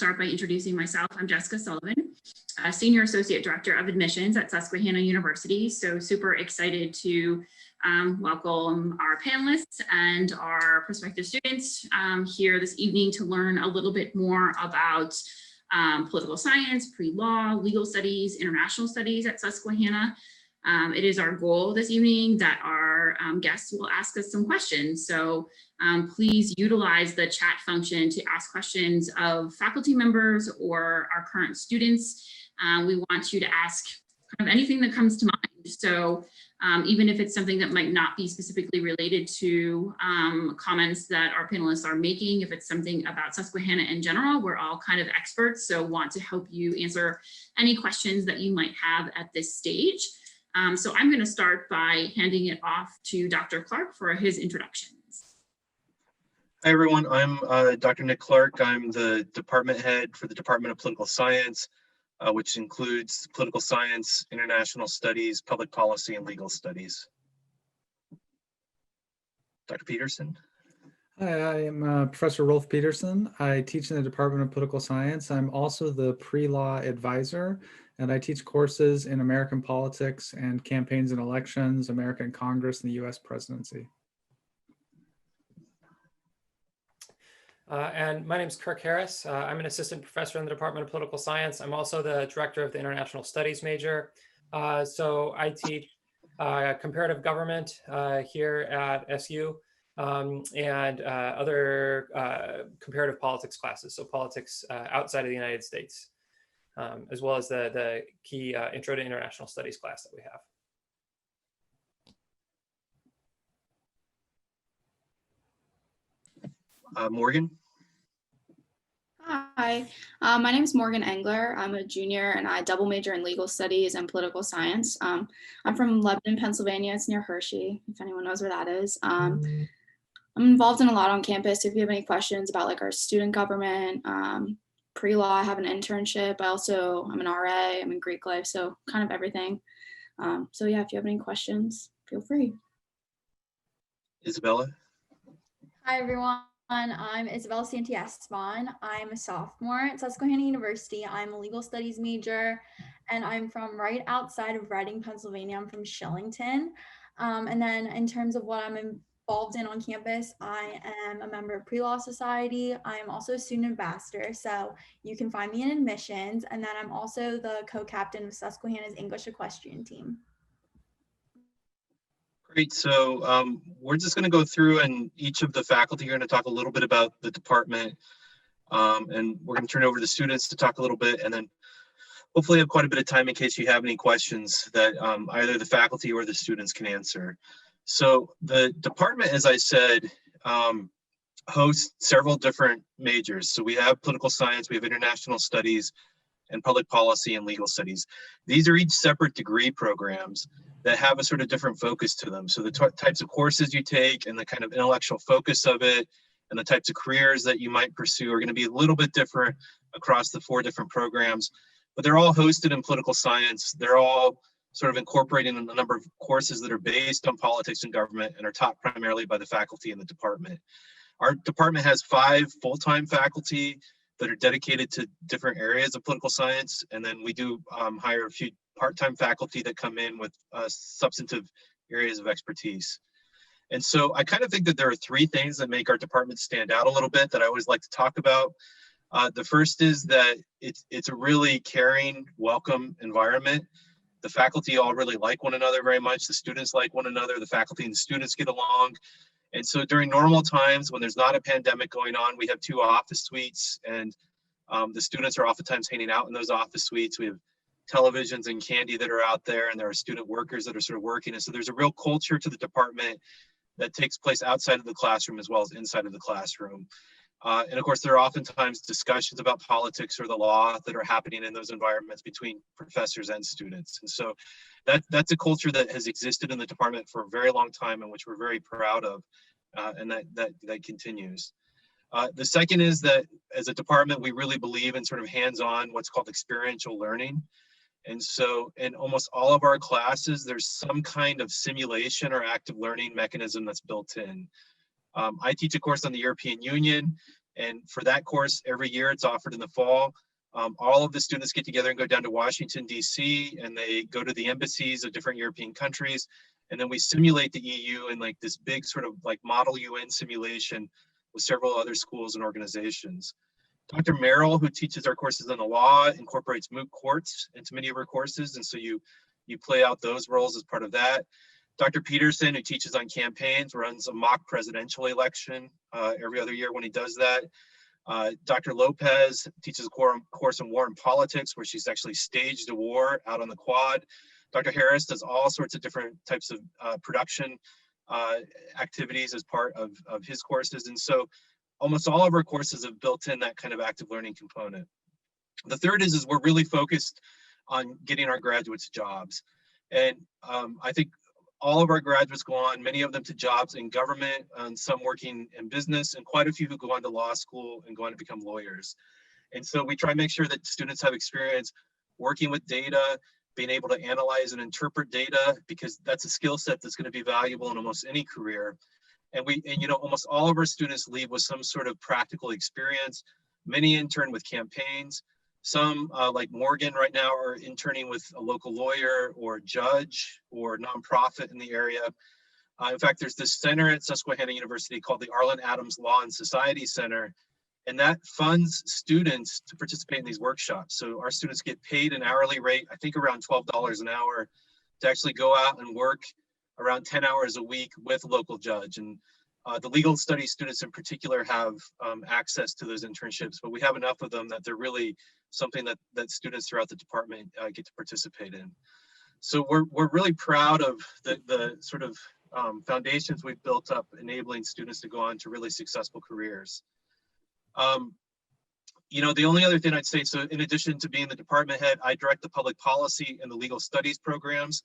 start by introducing myself. I'm Jessica Sullivan, Senior Associate Director of Admissions at Susquehanna University. So super excited to welcome our panelists and our prospective students here this evening to learn a little bit more about political science, pre-law, legal studies, international studies at Susquehanna. It is our goal this evening that our guests will ask us some questions. So please utilize the chat function to ask questions of faculty members or our current students. We want you to ask kind of anything that comes to mind. So even if it's something that might not be specifically related to comments that our panelists are making, if it's something about Susquehanna in general, we're all kind of experts, so want to help you answer any questions that you might have at this stage. So I'm going to start by handing it off to Dr. Clark for his introductions. Hi, everyone. I'm Dr. Nick Clark. I'm the department head for the Department of Political Science, which includes political science, international studies, public policy, and legal studies. Dr. Peterson. Hi, I am Professor Rolfe Peterson. I teach in the Department of Political Science. I'm also the pre-law advisor, and I teach courses in American politics and campaigns and elections, American Congress, and the US presidency. And my name is Kirk Harris. I'm an assistant professor in the Department of Political Science. I'm also the director of the International Studies major. So I teach comparative government here at SU and other comparative politics classes, so politics outside of the United States, as well as the key Intro to International Studies class that we have. Morgan. Hi, my name is Morgan Engler. I'm a junior and I double major in legal studies and political science. I'm from Lebanon, Pennsylvania. It's near Hershey, if anyone knows where that is. I'm involved in a lot on campus. If you have any questions about like our student government, pre-law, I have an internship. I'm an RA, I'm in Greek life, so kind of everything. So yeah, if you have any questions, feel free. Isabela. Hi, everyone. I'm Isabela Santiesteban. I'm a sophomore at Susquehanna University. I'm a legal studies major, and I'm from right outside of Reading, Pennsylvania. I'm from Shillington. And then in terms of what I'm involved in on campus, I am a member of Pre-Law Society. I am also a student ambassador, so you can find me in admissions. And then I'm also the co-captain of Susquehanna's English equestrian team. Great. So we're just going to go through, and each of the faculty are going to talk a little bit about the department, and we're going to turn it over to the students to talk a little bit, and then hopefully have quite a bit of time in case you have any questions that either the faculty or the students can answer. So the department, as I said, hosts several different majors. So we have political science, we have international studies, and public policy and legal studies. These are each separate degree programs that have a sort of different focus to them. So the types of courses you take and the kind of intellectual focus of it and the types of careers that you might pursue are going to be a little bit different across the 4 different programs, but they're all hosted in political science. They're all sort of incorporating a number of courses that are based on politics and government and are taught primarily by the faculty in the department. Our department has 5 full-time faculty that are dedicated to different areas of political science. And then we do hire a few part-time faculty that come in with substantive areas of expertise. And so I kind of think that there are 3 things that make our department stand out a little bit that I always like to talk about. The first is that it's a really caring, welcome environment. The faculty all really like one another very much. The students like one another. The faculty and the students get along. And so during normal times, when there's not a pandemic going on, we have 2 office suites, and the students are oftentimes hanging out in those office suites. We have televisions and candy that are out there, and there are student workers that are sort of working. And so there's a real culture to the department that takes place outside of the classroom as well as inside of the classroom. And of course, there are oftentimes discussions about politics or the law that are happening in those environments between professors and students. And so that's a culture that has existed in the department for a very long time and which we're very proud of, and that continues. The second is that as a department, we really believe in sort of hands-on, what's called experiential learning. And so in almost all of our classes, there's some kind of simulation or active learning mechanism that's built in. I teach a course on the European Union, And for that course, every year it's offered in the fall. All of the students get together and go down to Washington, DC, and they go to the embassies of different European countries. And then we simulate the EU in like this big sort of like model UN simulation with several other schools and organizations. Dr. Merrill, who teaches our courses on the law, incorporates moot courts into many of her courses. And so you play out those roles as part of that. Dr. Peterson, who teaches on campaigns, runs a mock presidential election every other year when he does that. Dr. Lopez teaches a course on war and politics, where she's actually staged a war out on the quad. Dr. Harris does all sorts of different types of production activities as part of his courses. And so almost all of our courses have built in that kind of active learning component. The third is we're really focused on getting our graduates jobs. And I think all of our graduates go on, many of them to jobs in government, and some working in business, and quite a few who go on to law school and go on to become lawyers. And so we try to make sure that students have experience working with data, being able to analyze and interpret data, because that's a skill set that's going to be valuable in almost any career. And you know, almost all of our students leave with some sort of practical experience. Many intern with campaigns. Some, like Morgan right now, are interning with a local lawyer or judge or nonprofit in the area. In fact, there's this center at Susquehanna University called the Arlen Adams Law and Society Center, and that funds students to participate in these workshops. So our students get paid an hourly rate, I think around $12 an hour, to actually go out and work around 10 hours a week with a local judge. And the legal studies students in particular have access to those internships, but we have enough of them that they're really something that students throughout the department get to participate in. So we're really proud of the sort of foundations we've built up, enabling students to go on to really successful careers. You know, the only other thing I'd say, so in addition to being the department head, I direct the public policy and the legal studies programs.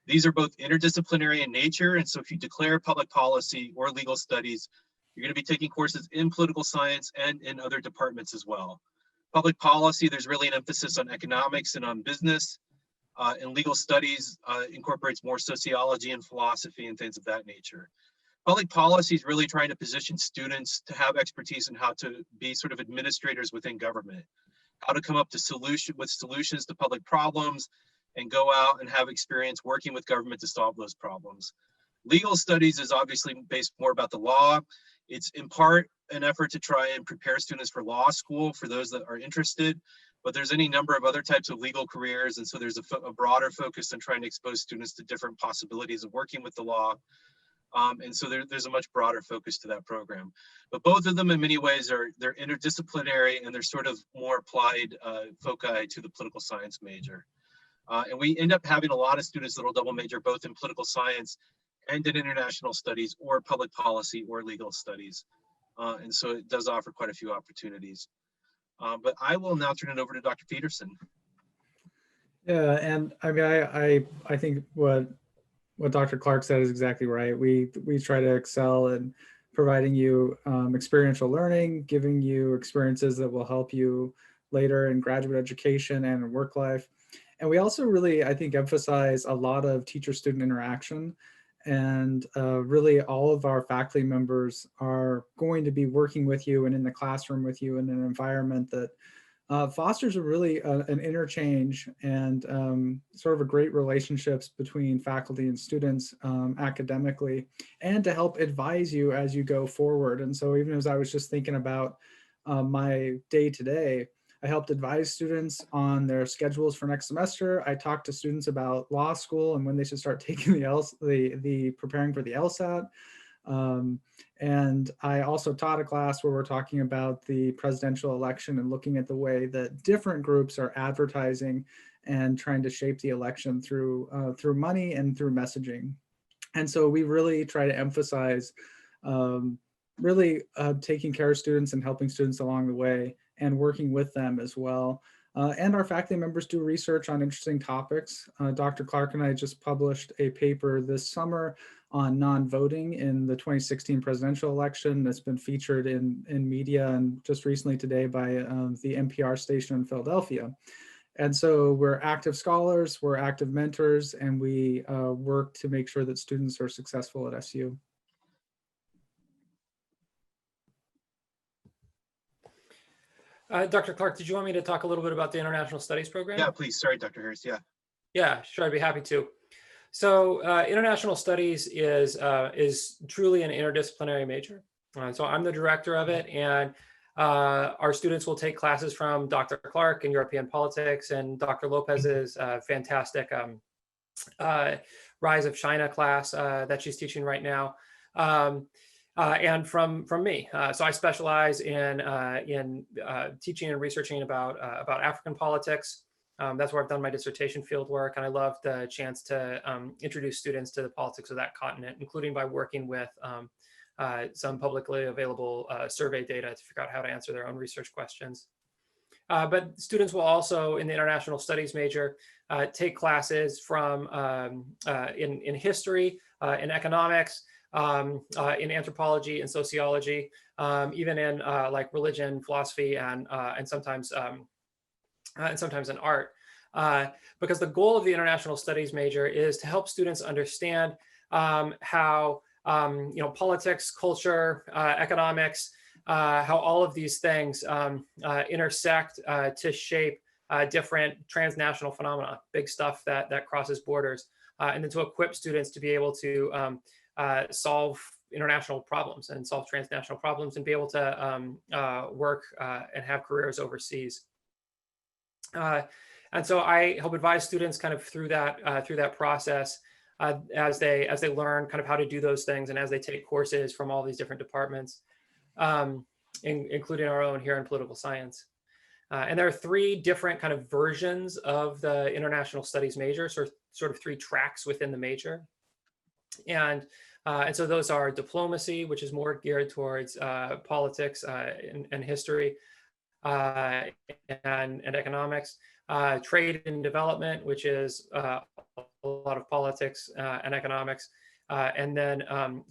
These are both interdisciplinary in nature. And so if you declare public policy or legal studies, you're going to be taking courses in political science and in other departments as well. Public policy, there's really an emphasis on economics and on business. And legal studies incorporates more sociology and philosophy and things of that nature. Public policy is really trying to position students to have expertise in how to be sort of administrators within government, how to come up to solutions to public problems, and go out and have experience working with government to solve those problems. Legal studies is obviously based more about the law. It's in part an effort to try and prepare students for law school for those that are interested, but there's any number of other types of legal careers. And so there's a broader focus on trying to expose students to different possibilities of working with the law. And so there's a much broader focus to that program. But both of them in many ways they're interdisciplinary, and they're sort of more applied foci to the political science major. And we end up having a lot of students that will double major both in political science and in international studies or public policy or legal studies. And so it does offer quite a few opportunities. But I will now turn it over to Dr. Peterson. Yeah, and I mean, I think what Dr. Clark said is exactly right. We try to excel in providing you experiential learning, giving you experiences that will help you later in graduate education and in work life. And we also really, I think, emphasize a lot of teacher-student interaction. And really all of our faculty members are going to be working with you and in the classroom with you in an environment that fosters an interchange and sort of a great relationships between faculty and students academically, and to help advise you as you go forward. And so even as I was just thinking about my day-to-day, I helped advise students on their schedules for next semester. I talked to students about law school and when they should start taking the preparing for the LSAT. And I also taught a class where we're talking about the presidential election and looking at the way that different groups are advertising and trying to shape the election through money and through messaging. And so we really try to emphasize taking care of students and helping students along the way and working with them as well. And our faculty members do research on interesting topics. Dr. Clark and I just published a paper this summer on non-voting in the 2016 presidential election that's been featured in media and just recently today by the NPR station in Philadelphia. And so we're active scholars, we're active mentors, and we work to make sure that students are successful at SU. Dr. Clark, did you want me to talk a little bit about the International Studies program? Yeah, please. Sorry, Dr. Harris. Yeah. Yeah, sure, I'd be happy to. So International Studies is truly an interdisciplinary major. So I'm the director of it, and our students will take classes from Dr. Clark in European politics and Dr. Lopez's fantastic Rise of China class that she's teaching right now. And from me. So I specialize in teaching and researching about African politics. That's where I've done my dissertation field work, and I love the chance to introduce students to the politics of that continent, including by working with some publicly available survey data to figure out how to answer their own research questions. But students will also, in the International Studies major, take classes from in history, in economics, in anthropology and sociology, even in like religion, philosophy, and sometimes in art. Because the goal of the International Studies major is to help students understand how politics, culture, economics, how all of these things intersect to shape different transnational phenomena, big stuff that crosses borders, and then to equip students to be able to solve international problems and solve transnational problems and be able to work and have careers overseas. And so I help advise students kind of through that process as they learn kind of how to do those things and as they take courses from all these different departments, including our own here in political science. And there are three different kind of versions of the International Studies major, sort of three tracks within the major. And so those are diplomacy, which is more geared towards politics and history and economics, trade and development, which is a lot of politics and economics, and then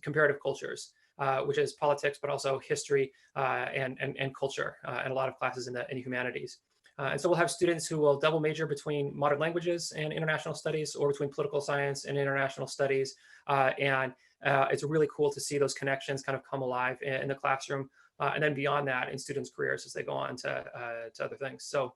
comparative cultures, which is politics, but also history and culture, and a lot of classes in the humanities. And so we'll have students who will double major between modern languages and international studies, or between political science and international studies. And it's really cool to see those connections kind of come alive in the classroom, and then beyond that in students' careers as they go on to other things. So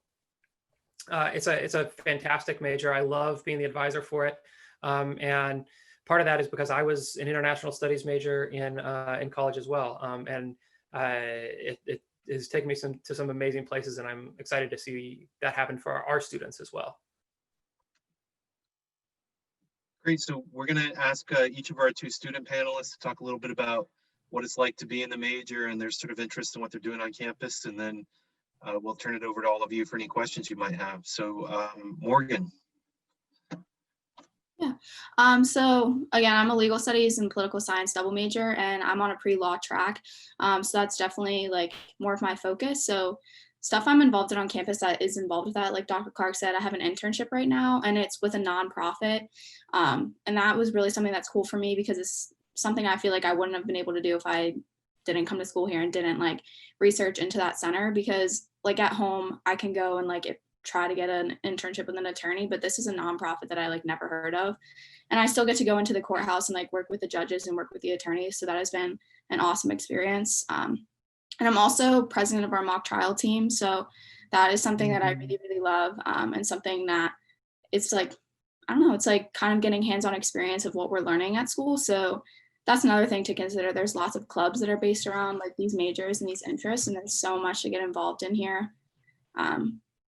it's a fantastic major. I love being the advisor for it. And part of that is because I was an international studies major in college as well. And it has taken me to some amazing places, and I'm excited to see that happen for our students as well. Great. So we're going to ask each of our two student panelists to talk a little bit about what it's like to be in the major and their sort of interest in what they're doing on campus. And then we'll turn it over to all of you for any questions you might have. So Morgan. Yeah. So again, I'm a legal studies and political science double major, and I'm on a pre-law track. So that's definitely like more of my focus. So stuff I'm involved in on campus that is involved with that, like Dr. Clark said, I have an internship right now, and it's with a nonprofit. And that was really something that's cool for me because it's something I feel like I wouldn't have been able to do if I didn't come to school here and didn't like research into that center, because like at home I can go and like try to get an internship with an attorney, but this is a nonprofit that I like never heard of, and I still get to go into the courthouse and like work with the judges and work with the attorneys. So that has been an awesome experience. And I'm also president of our mock trial team, so that is something that I really, really love, and something that it's like, I don't know, it's like kind of getting hands-on experience of what we're learning at school. So that's another thing to consider. There's lots of clubs that are based around like these majors and these interests, and there's so much to get involved in here.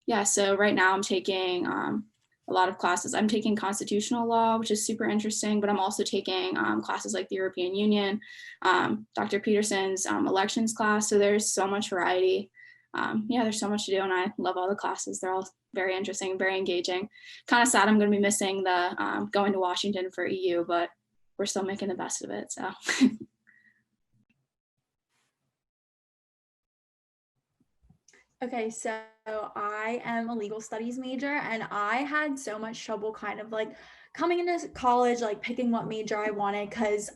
Yeah, so right now I'm taking a lot of classes. I'm taking constitutional law, which is super interesting, but I'm also taking classes like the European Union, Dr. Peterson's elections class. So there's so much variety. Yeah, there's so much to do, and I love all the classes. They're all very interesting, very engaging. Kind of sad I'm going to be missing the going to Washington for EU, but we're still making the best of it, so. Okay, so I am a legal studies major, and I had so much trouble kind of like coming into college, like picking what major I wanted, because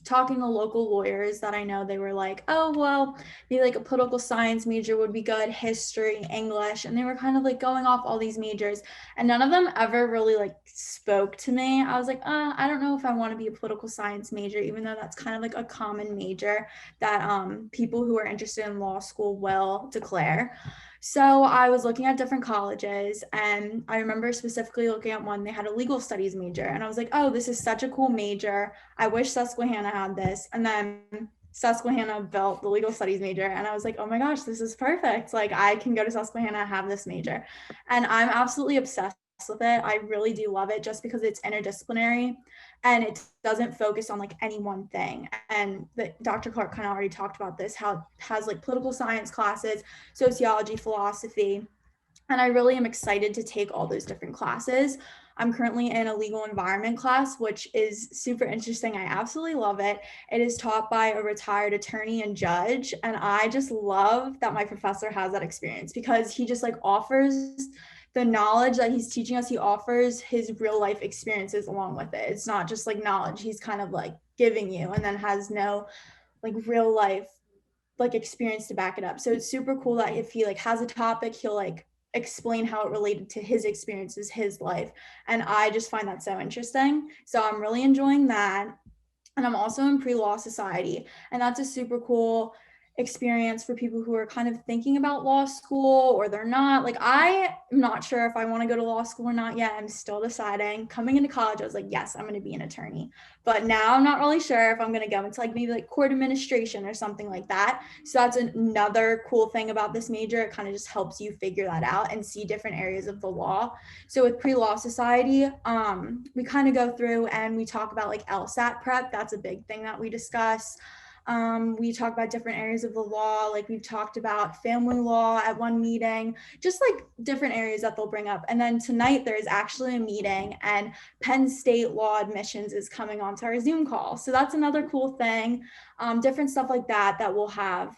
talking to local lawyers that I know, they were like, oh, well, maybe like a political science major would be good, history, English. And they were kind of like going off all these majors, and none of them ever really like spoke to me. I was like, I don't know if I want to be a political science major, even though that's kind of like a common major that people who are interested in law school will declare. So I was looking at different colleges, and I remember specifically looking at one, they had a legal studies major, and I was like, oh, this is such a cool major. I wish Susquehanna had this. And then Susquehanna built the legal studies major, and I was like, oh my gosh, this is perfect. Like, I can go to Susquehanna and have this major. And I'm absolutely obsessed with it. I really do love it, just because it's interdisciplinary and it doesn't focus on like any one thing. And Dr. Clark kind of already talked about this, how it has like political science classes, sociology, philosophy. And I really am excited to take all those different classes. I'm currently in a legal environment class, which is super interesting. I absolutely love it. It is taught by a retired attorney and judge. And I just love that my professor has that experience, because he just like offers the knowledge that he's teaching us. He offers his real life experiences along with it. It's not just like knowledge he's kind of like giving you and then has no like real life like experience to back it up. So it's super cool that if he like has a topic, he'll like explain how it related to his experiences, his life. And I just find that so interesting. So I'm really enjoying that. And I'm also in pre-law society, and that's a super cool experience for people who are kind of thinking about law school, or they're not. Like, I am not sure if I want to go to law school or not yet. I'm still deciding. Coming into college, I was like, yes, I'm going to be an attorney. But now I'm not really sure if I'm going to go into like maybe like court administration or something like that. So that's another cool thing about this major. It kind of just helps you figure that out and see different areas of the law. So with pre-law society, we kind of go through and we talk about like LSAT prep. That's a big thing that we discuss. We talk about different areas of the law, like we've talked about family law at one meeting, just like different areas that they'll bring up. And then tonight there is actually a meeting, and Penn State law admissions is coming onto our Zoom call. So that's another cool thing. Different stuff like that we'll have,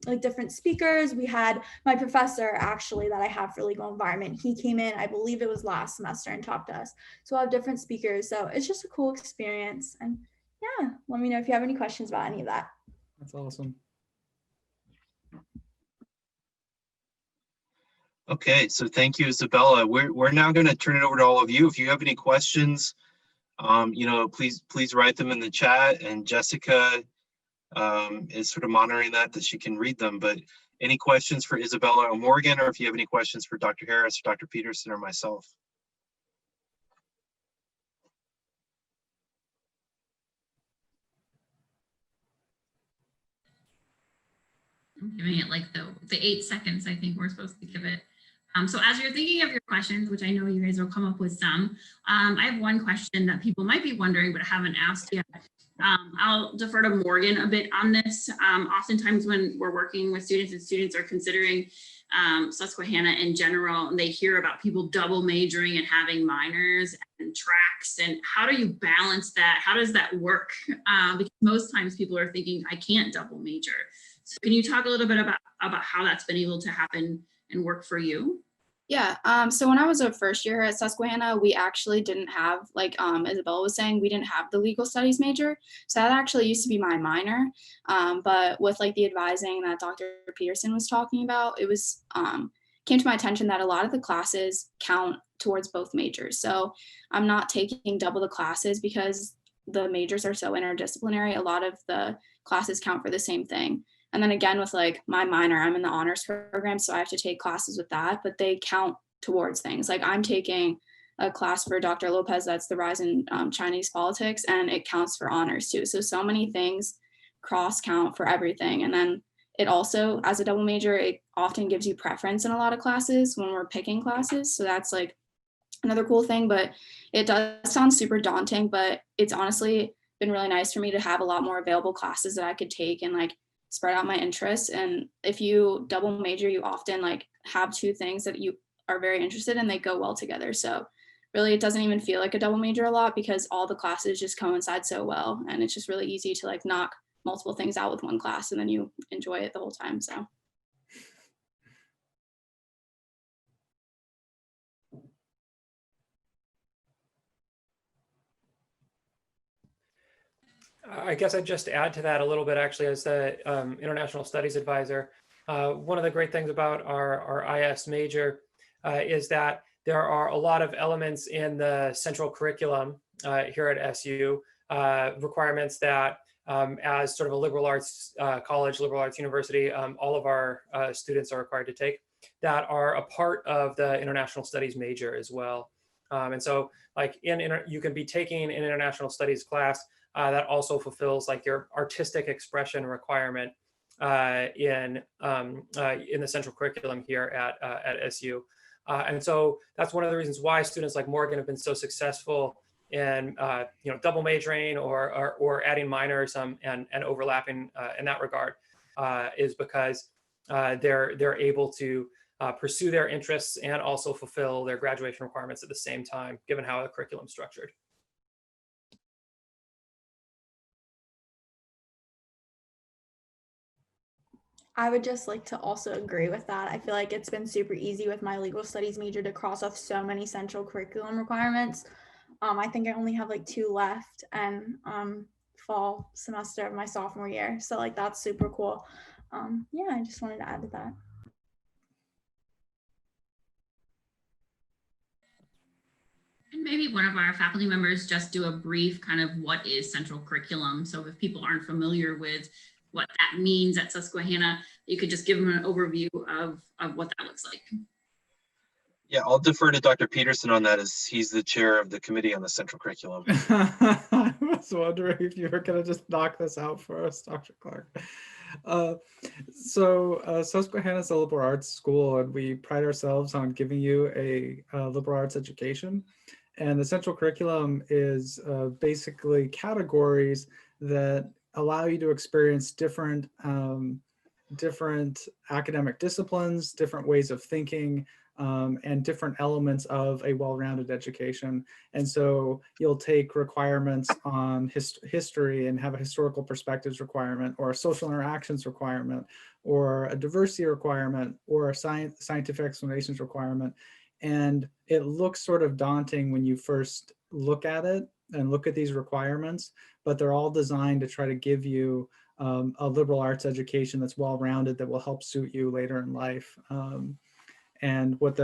like different speakers. We had my professor actually that I have for legal environment. He came in, I believe it was last semester, and talked to us. So we'll have different speakers. So it's just a cool experience. And yeah, let me know if you have any questions about any of that. That's awesome. Okay, so thank you, Isabela. We're now going to turn it over to all of you. If you have any questions, please write them in the chat, and Jessica is sort of monitoring that she can read them. But any questions for Isabela or Morgan, or if you have any questions for Dr. Harris or Dr. Peterson or myself? I'm giving it like the 8 seconds I think we're supposed to give it. So as you're thinking of your questions, which I know you guys will come up with some, I have one question that people might be wondering but haven't asked yet. I'll defer to Morgan a bit on this. Oftentimes when we're working with students and students are considering Susquehanna in general, and they hear about people double majoring and having minors and tracks, and how do you balance that? How does that work? Because most times people are thinking, I can't double major. So can you talk a little bit about how that's been able to happen and work for you? Yeah, so when I was a first year at Susquehanna, we actually didn't have, like Isabela was saying, we didn't have the legal studies major. So that actually used to be my minor. But with like the advising that Dr. Peterson was talking about, it was came to my attention that a lot of the classes count towards both majors. So I'm not taking double the classes because the majors are so interdisciplinary. A lot of the classes count for the same thing. And then again, with like my minor, I'm in the honors program, so I have to take classes with that, but they count towards things. Like I'm taking a class for Dr. Lopez, that's the rise in Chinese politics, and it counts for honors too. So many things cross count for everything. And then it also, as a double major, it often gives you preference in a lot of classes when we're picking classes. So that's like another cool thing, but it does sound super daunting, but it's honestly been really nice for me to have a lot more available classes that I could take and like spread out my interests. And if you double major, you often like have two things that you are very interested in, they go well together. So really it doesn't even feel like a double major a lot because all the classes just coincide so well, and it's just really easy to like knock multiple things out with one class and then you enjoy it the whole time. So I guess I'd just add to that a little bit, actually, as the international studies advisor. One of the great things about our IS major is that there are a lot of elements in the central curriculum here at SU, requirements that as sort of a liberal arts college, liberal arts university, all of our students are required to take, that are a part of the international studies major as well. And so like you can be taking an international studies class that also fulfills like your artistic expression requirement in the central curriculum here at SU. And so that's one of the reasons why students like Morgan have been so successful in double majoring or adding minors and overlapping in that regard, is because they're able to pursue their interests and also fulfill their graduation requirements at the same time, given how the curriculum is structured. I would just like to also agree with that. I feel like it's been super easy with my legal studies major to cross off so many central curriculum requirements. I think I only have like 2 left, and fall semester of my sophomore year. So like that's super cool. Yeah, I just wanted to add to that. And maybe one of our faculty members just do a brief kind of what is central curriculum. So if people aren't familiar with what that means at Susquehanna, you could just give them an overview of what that looks like. Yeah, I'll defer to Dr. Peterson on that, as he's the chair of the committee on the central curriculum. I was wondering if you were going to just knock this out for us, Dr. Clark. Susquehanna is a liberal arts school, and we pride ourselves on giving you a liberal arts education. And the central curriculum is basically categories that allow you to experience different academic disciplines, different ways of thinking, and different elements of a well-rounded education. And so you'll take requirements on history and have a historical perspectives requirement, or a social interactions requirement, or a diversity requirement, or a scientific explanations requirement. And it looks sort of daunting when you first look at it and look at these requirements, but they're all designed to try to give you a liberal arts education that's well-rounded, that will help suit you later in life. And what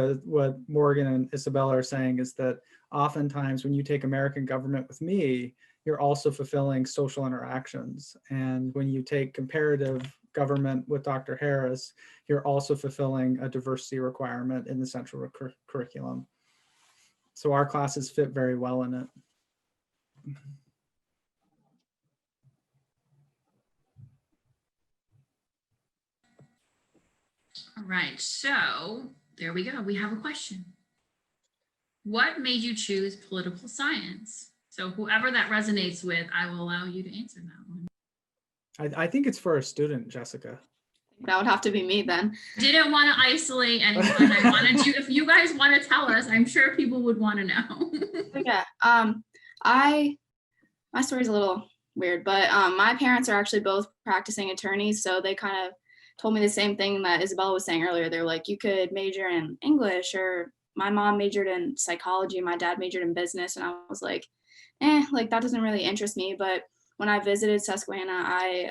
Morgan and Isabella are saying is that oftentimes when you take American government with me, you're also fulfilling social interactions. And when you take comparative government with Dr. Harris, you're also fulfilling a diversity requirement in the central curriculum. So our classes fit very well in it. All right, so there we go. We have a question. What made you choose political science? So whoever that resonates with, I will allow you to answer that one. I think it's for a student, Jessica. That would have to be me then. Didn't want to isolate anyone. I wanted you, if you guys want to tell us, I'm sure people would want to know. Okay. My story's a little weird, but my parents are actually both practicing attorneys, so they kind of told me the same thing that Isabella was saying earlier. They're like, you could major in English, or my mom majored in psychology, my dad majored in business, and I was like, like that doesn't really interest me. But when I visited Susquehanna, I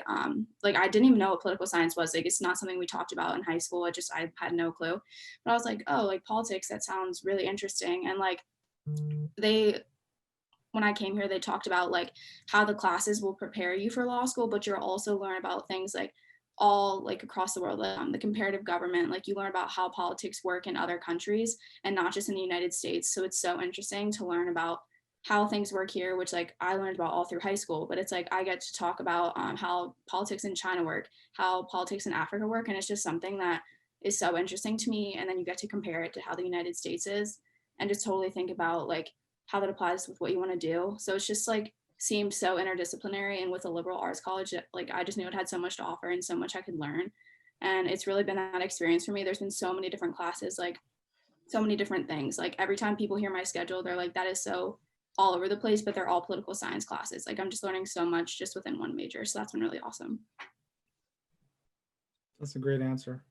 didn't even know what political science was. Like, it's not something we talked about in high school. I had no clue. But I was like, oh, like politics, that sounds really interesting. And like when I came here, they talked about like how the classes will prepare you for law school, but you'll also learn about things like all like across the world, the comparative government, like you learn about how politics work in other countries and not just in the United States. So it's so interesting to learn about how things work here, which like I learned about all through high school, but it's like I get to talk about how politics in China work, how politics in Africa work, and it's just something that is so interesting to me. And then you get to compare it to how the United States is, and just totally think about like how that applies with what you want to do. So it's just like seemed so interdisciplinary, and with a liberal arts college, like I just knew it had so much to offer and so much I could learn. And it's really been that experience for me. There's been so many different classes, like so many different things. Like every time people hear my schedule, they're like, that is so all over the place, but they're all political science classes. Like I'm just learning so much just within one major. So that's been really awesome. That's a great answer.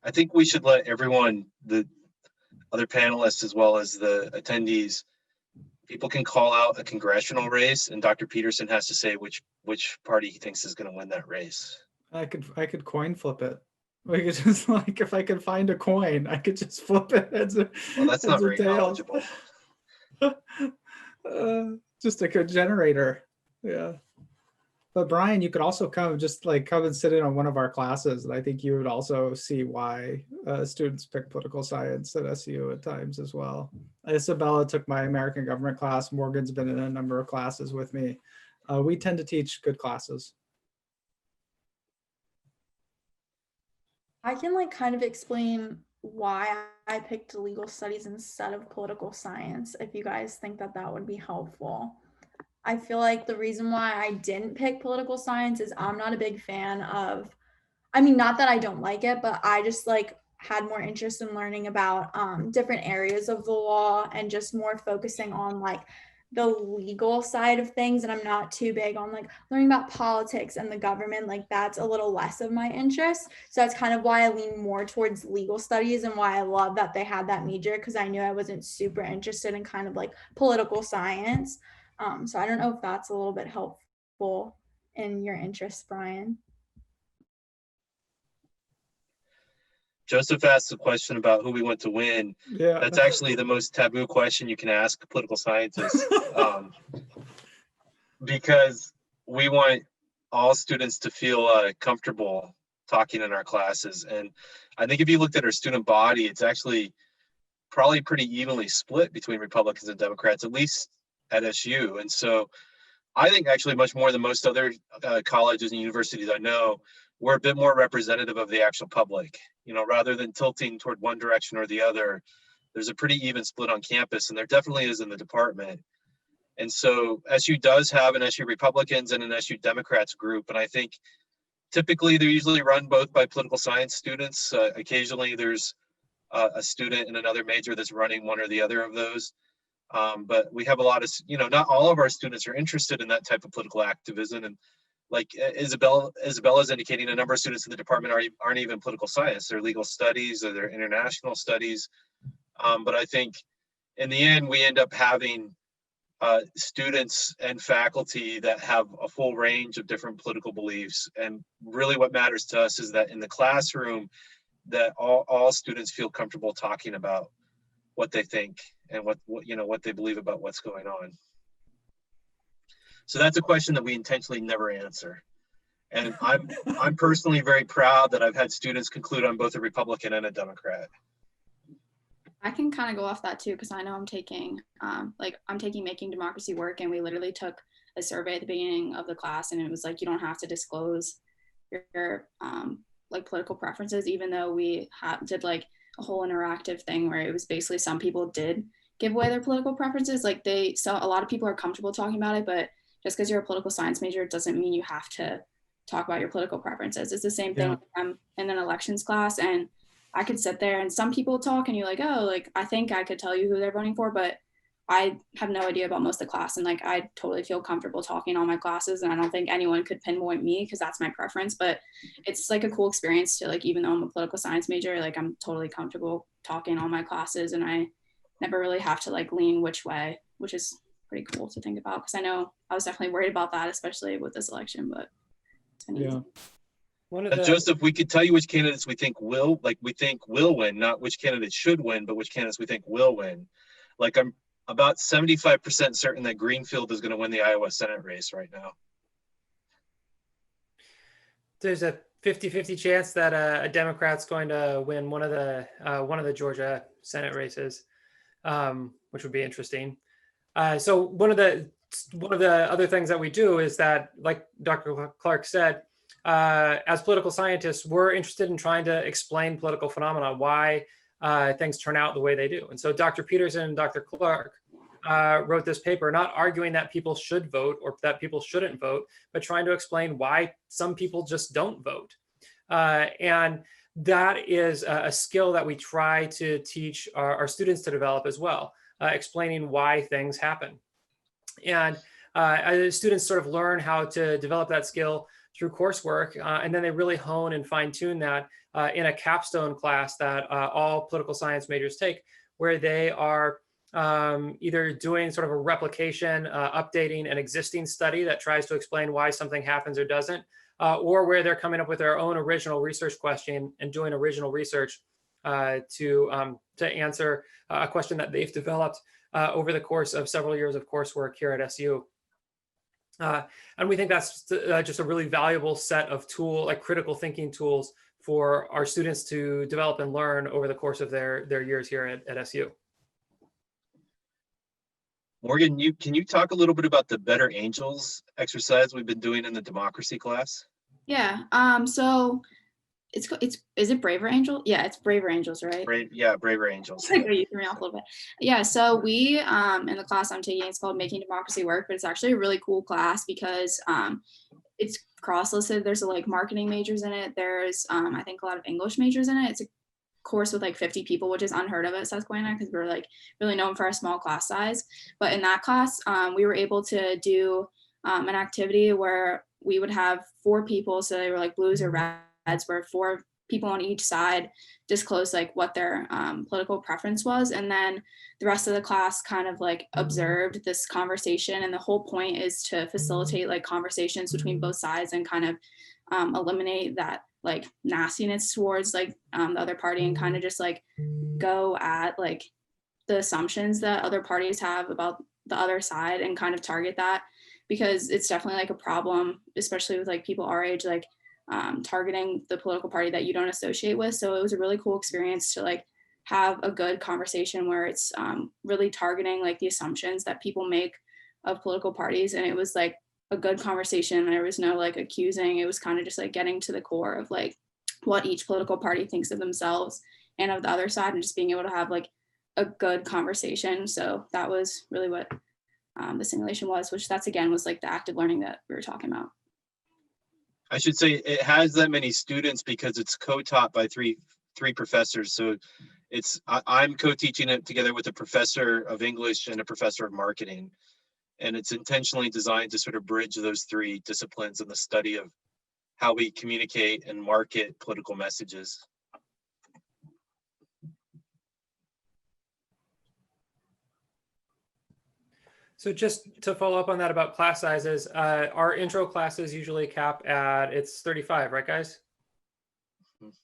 I think we should let everyone, the other panelists as well as the attendees, people can call out a congressional race, and Dr. Peterson has to say which party he thinks is going to win that race. I could coin flip it. We could just like, if I could find a coin, I could just flip it as a, Well, that's not very tails. knowledgeable. Just a good generator. Yeah. But Brian, you could also come and sit in on one of our classes, and I think you would also see why students pick political science at SU at times as well. Isabela took my American government class. Morgan's been in a number of classes with me. We tend to teach good classes. I can like kind of explain why I picked legal studies instead of political science, if you guys think that that would be helpful. I feel like the reason why I didn't pick political science is I'm not a big fan of, I mean, not that I don't like it, but I just like had more interest in learning about different areas of the law and just more focusing on like the legal side of things. And I'm not too big on like learning about politics and the government. Like that's a little less of my interest. So that's kind of why I lean more towards legal studies and why I love that they had that major, because I knew I wasn't super interested in kind of like political science. So I don't know if that's a little bit helpful in your interests, Brian. Joseph asked a question about who we want to win. Yeah. That's actually the most taboo question you can ask political scientists, because we want all students to feel comfortable talking in our classes. And I think if you looked at our student body, it's actually probably pretty evenly split between Republicans and Democrats, at least at SU. And so I think actually much more than most other colleges and universities I know, we're a bit more representative of the actual public. You know, rather than tilting toward one direction or the other, there's a pretty even split on campus, and there definitely is in the department. And so SU does have an SU Republicans and an SU Democrats group, and I think typically they're usually run both by political science students. Occasionally there's a student in another major that's running one or the other of those. But we have a lot of, not all of our students are interested in that type of political activism. And like Isabella's indicating, a number of students in the department aren't even political science. They're legal studies or they're international studies. But I think in the end, we end up having students and faculty that have a full range of different political beliefs. And really what matters to us is that in the classroom, that all students feel comfortable talking about what they think and what they believe about what's going on. So that's a question that we intentionally never answer. And I'm personally very proud that I've had students conclude I'm both a Republican and a Democrat. I can kind of go off that too, because I know I'm taking Making Democracy Work, and we literally took a survey at the beginning of the class, and it was like, you don't have to disclose your like political preferences, even though we did like a whole interactive thing where it was basically some people did give away their political preferences. Like so a lot of people are comfortable talking about it, but just because you're a political science major, it doesn't mean you have to talk about your political preferences. It's the same thing. Yeah. I'm in an elections class, and I could sit there and some people talk and you're like, oh, like I think I could tell you who they're voting for, but I have no idea about most of the class. And like, I totally feel comfortable talking in all my classes, and I don't think anyone could pinpoint me because that's my preference. But it's like a cool experience to like, even though I'm a political science major, like I'm totally comfortable talking in all my classes, and I never really have to like lean which way, which is pretty cool to think about. Because I know I was definitely worried about that, especially with this election, but it's been easy. Joseph, we could tell you which candidates we think will win, not which candidates should win, but which candidates we think will win. Like I'm about 75% certain that Greenfield is going to win the Iowa Senate race right now. There's a 50-50 chance that a Democrat's going to win one of the Georgia Senate races, which would be interesting. So one of the other things that we do is that, like Dr. Clark said, as political scientists, we're interested in trying to explain political phenomena, why things turn out the way they do. And so Dr. Peterson and Dr. Clark wrote this paper, not arguing that people should vote or that people shouldn't vote, but trying to explain why some people just don't vote. And that is a skill that we try to teach our students to develop as well, explaining why things happen. And students sort of learn how to develop that skill through coursework, and then they really hone and fine tune that in a capstone class that all political science majors take, where they are either doing sort of a replication, updating an existing study that tries to explain why something happens or doesn't, or where they're coming up with their own original research question and doing original research to answer a question that they've developed over the course of several years of coursework here at SU. And we think that's just a really valuable set of critical thinking tools for our students to develop and learn over the course of their years here at SU. Morgan, can you talk a little bit about the Better Angels exercise we've been doing in the democracy class? Yeah. So is it Braver Angel? Yeah, it's Braver Angels, right? Braver Angels. You threw me off a little bit. Yeah. So we in the class I'm taking, it's called Making Democracy Work, but it's actually a really cool class because it's cross-listed. There's like marketing majors in it. There's I think a lot of English majors in it. It's a course with like 50 people, which is unheard of at Susquehanna because we're like really known for our small class size. But in that class, we were able to do an activity where we would have 4 people, so they were like blues or reds, where 4 people on each side disclosed like what their political preference was, and then the rest of the class kind of like observed this conversation. And the whole point is to facilitate like conversations between both sides and kind of eliminate that like nastiness towards like the other party, and kind of just like go at like the assumptions that other parties have about the other side and kind of target that, because it's definitely like a problem, especially with like people our age, like targeting the political party that you don't associate with. So it was a really cool experience to like have a good conversation where it's really targeting like the assumptions that people make of political parties. And it was like a good conversation. There was no like accusing. It was kind of just like getting to the core of like what each political party thinks of themselves and of the other side, and just being able to have like a good conversation. So that was really what the simulation was, which that's again was like the active learning that we were talking about. I should say it has that many students because it's co-taught by three professors. So I'm co-teaching it together with a professor of English and a professor of marketing. And it's intentionally designed to sort of bridge those 3 disciplines in the study of how we communicate and market political messages. So just to follow up on that about class sizes, our intro classes usually cap at, it's 35, right guys?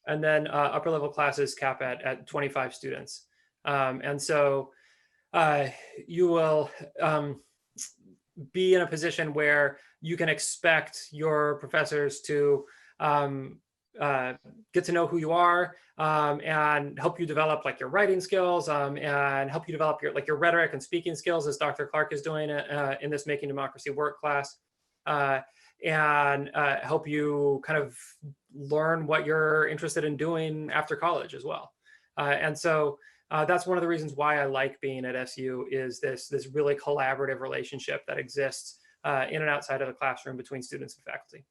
And then upper level classes cap at 25 students. And so you will be in a position where you can expect your professors to get to know who you are and help you develop like your writing skills and help you develop your rhetoric and speaking skills, as Dr. Clark is doing in this Making Democracy Work class, and help you kind of learn what you're interested in doing after college as well. And so that's one of the reasons why I like being at SU, is this really collaborative relationship that exists in and outside of the classroom between students and faculty.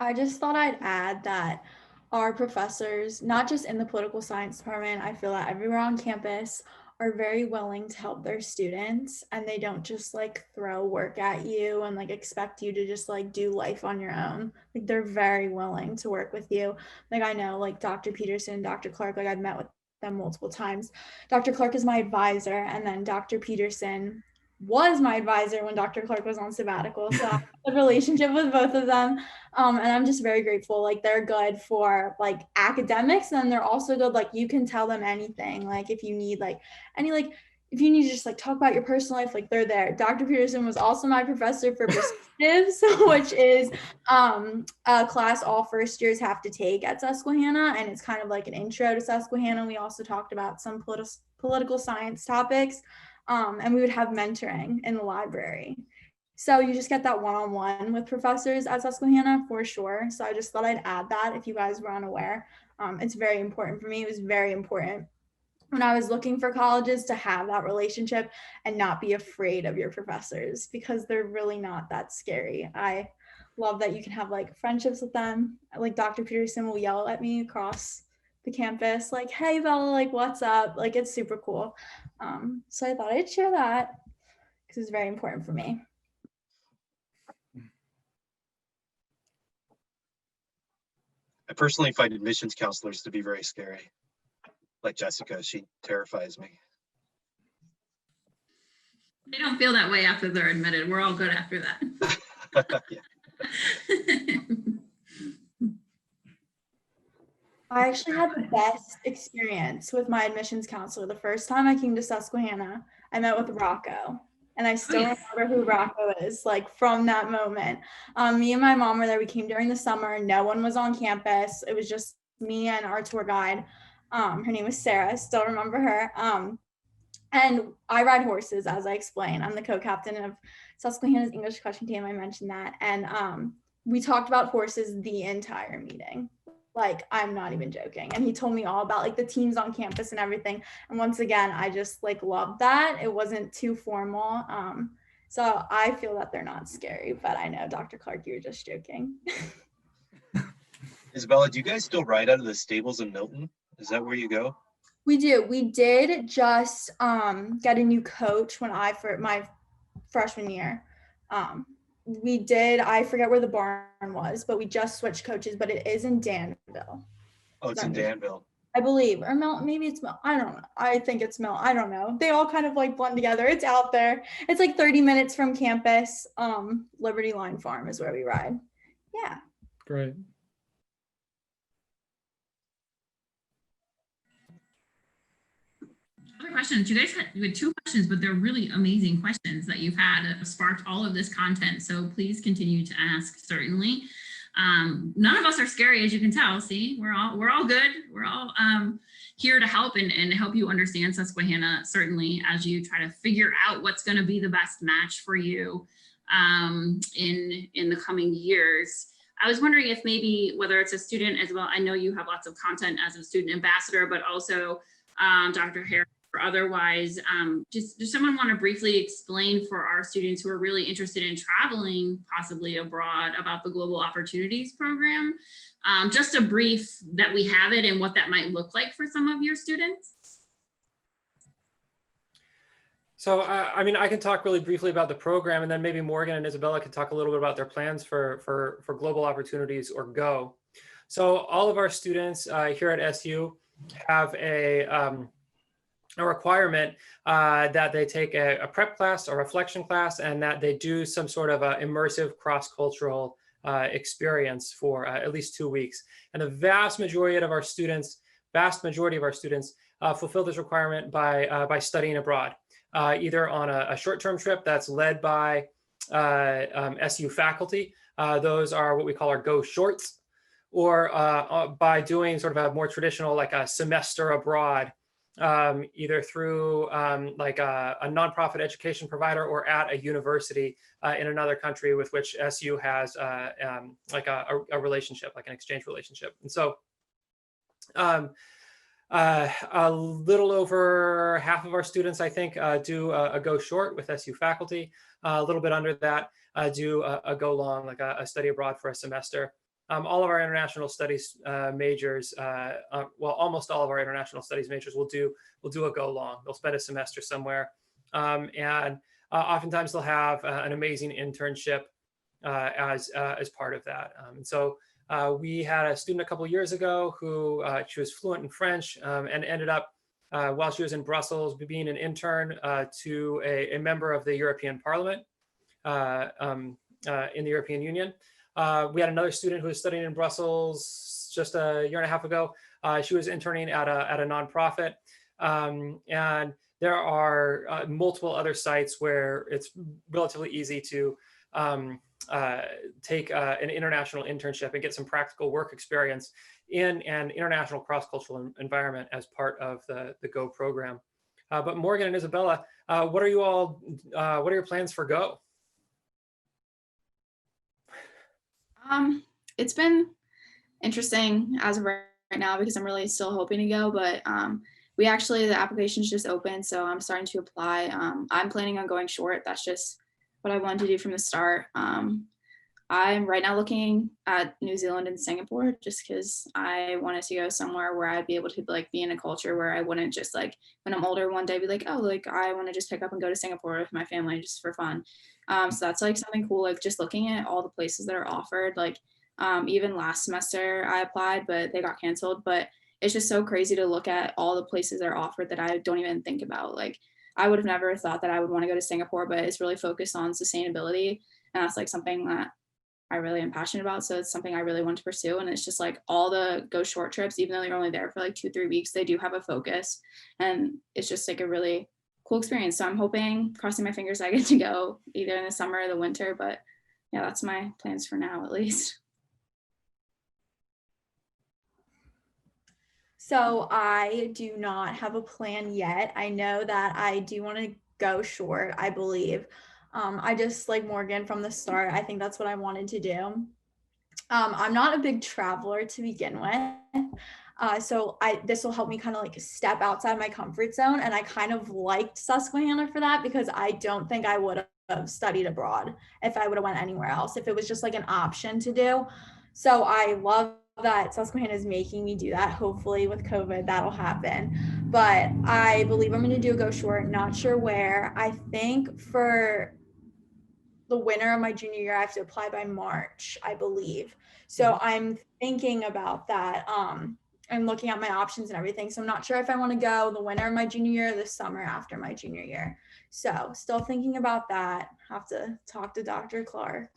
I just thought I'd add that our professors, not just in the political science department, I feel that everywhere on campus, are very willing to help their students, and they don't just like throw work at you and like expect you to just like do life on your own. Like they're very willing to work with you. Like I know like Dr. Peterson, Dr. Clark, like I've met with them multiple times. Dr. Clark is my advisor, and then Dr. Peterson was my advisor when Dr. Clark was on sabbatical. So I have a relationship with both of them. And I'm just very grateful. Like they're good for like academics, and they're also good. Like you can tell them anything. Like if you need like any, like if you need to just like talk about your personal life, like they're there. Dr. Peterson was also my professor for perspectives, which is a class all first years have to take at Susquehanna. And it's kind of like an intro to Susquehanna. We also talked about some political science topics. And we would have mentoring in the library. So you just get that one-on-one with professors at Susquehanna for sure. So I just thought I'd add that if you guys were unaware. It's very important for me. It was very important when I was looking for colleges to have that relationship and not be afraid of your professors, because they're really not that scary. I love that you can have like friendships with them. Like Dr. Peterson will yell at me across the campus, like, hey Bella, like what's up? Like it's super cool. So I thought I'd share that because it's very important for me. I personally find admissions counselors to be very scary. Like Jessica, she terrifies me. They don't feel that way after they're admitted. We're all good after that. Yeah. I actually had the best experience with my admissions counselor. The first time I came to Susquehanna, I met with Rocco, and I still remember who Rocco is, like from that moment. Me and my mom were there. We came during the summer. No one was on campus. It was just me and our tour guide. Her name was Sarah. I still remember her. And I ride horses, as I explained. I'm the co-captain of Susquehanna's English question team. I mentioned that. And we talked about horses the entire meeting. Like, I'm not even joking. And he told me all about like the teams on campus and everything. And once again, I just like loved that. It wasn't too formal. So I feel that they're not scary, but I know Dr. Clark, you were just joking. Isabela, do you guys still ride out of the stables in Milton? Is that where you go? We do. We did just get a new coach when for my freshman year. We did, I forget where the barn was, but we just switched coaches, but it is in Danville. Oh, it's in Danville. I believe, or Mel, maybe it's Mel. I don't know. I think it's Mel. I don't know. They all kind of like blend together. It's out there. It's like 30 minutes from campus. Liberty Line Farm is where we ride. Yeah. Great. Other questions? You guys you had two questions, but they're really amazing questions that you've had that have sparked all of this content. So please continue to ask, certainly. None of us are scary, as you can tell. See, we're all good. We're all here to help and help you understand Susquehanna, certainly, as you try to figure out what's going to be the best match for you in the coming years. I was wondering if maybe, whether it's a student as well, I know you have lots of content as a student ambassador, but also Dr. Harris or otherwise, does someone want to briefly explain for our students who are really interested in traveling possibly abroad about the Global Opportunities Program? Just a brief that we have it and what that might look like for some of your students. So, I mean, I can talk really briefly about the program, and then maybe Morgan and Isabela could talk a little bit about their plans for Global Opportunities, or GO. So all of our students here at SU have a requirement that they take a prep class or reflection class, and that they do some sort of immersive cross-cultural experience for at least 2 weeks. And the vast majority of our students fulfill this requirement by studying abroad, either on a short-term trip that's led by SU faculty. Those are what we call our Go Shorts, or by doing sort of a more traditional, like a semester abroad, either through like a nonprofit education provider or at a university in another country with which SU has like a relationship, like an exchange relationship. And so a little over half of our students, I think, do a Go Short with SU faculty. A little bit under that do a Go Long, like a study abroad for a semester. All of our international studies majors, well, almost all of our international studies majors will do a Go Long. They'll spend a semester somewhere, and oftentimes they'll have an amazing internship as part of that. And so we had a student a couple of years ago who she was fluent in French and ended up, while she was in Brussels, being an intern to a member of the European Parliament in the European Union. We had another student who was studying in Brussels just a year and a half ago. She was interning at a nonprofit. And there are multiple other sites where it's relatively easy to take an international internship and get some practical work experience in an international cross-cultural environment as part of the GO program. But Morgan and Isabela, what are your plans for GO? It's been interesting as of right now because I'm really still hoping to go, but the application's just open, so I'm starting to apply. I'm planning on going short. That's just what I wanted to do from the start. I'm right now looking at New Zealand and Singapore just because I wanted to go somewhere where I'd be able to like be in a culture where I wouldn't just like when I'm older one day be like, oh, like I want to just pick up and go to Singapore with my family just for fun. So that's like something cool, like just looking at all the places that are offered. Like Even last semester I applied, but they got canceled. But it's just so crazy to look at all the places that are offered that I don't even think about. Like, I would have never thought that I would want to go to Singapore, but it's really focused on sustainability. And that's like something that I really am passionate about. So it's something I really want to pursue. And it's just like all the go short trips, even though you're only there for like 2-3 weeks, they do have a focus. And it's just like a really cool experience. So I'm hoping, crossing my fingers, I get to go either in the summer or the winter. But yeah, that's my plans for now, at least. So I do not have a plan yet. I know that I do want to go short, I believe. I just, like Morgan from the start, I think that's what I wanted to do. I'm not a big traveler to begin with. So this will help me kind of like step outside my comfort zone. And I kind of liked Susquehanna for that, because I don't think I would have studied abroad if I would have went anywhere else, if it was just like an option to do. So I love that Susquehanna is making me do that. Hopefully with COVID, that'll happen. But I believe I'm going to do a go short, not sure where. I think for the winter of my junior year, I have to apply by March, I believe. So I'm thinking about that. I'm looking at my options and everything. So I'm not sure if I want to go the winter of my junior year or the summer after my junior year. So still thinking about that. Have to talk to Dr. Clark,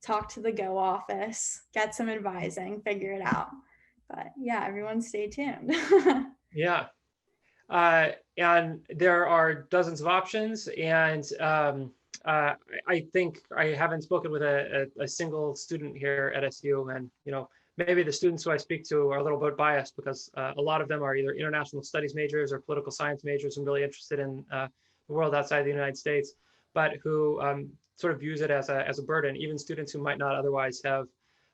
talk to the Go office, get some advising, figure it out. But yeah, everyone stay tuned. Yeah. And there are dozens of options. And I think I haven't spoken with a single student here at SU. And, you know, maybe the students who I speak to are a little bit biased, because a lot of them are either international studies majors or political science majors and really interested in the world outside the United States, but who sort of views it as a burden. Even students who might not otherwise have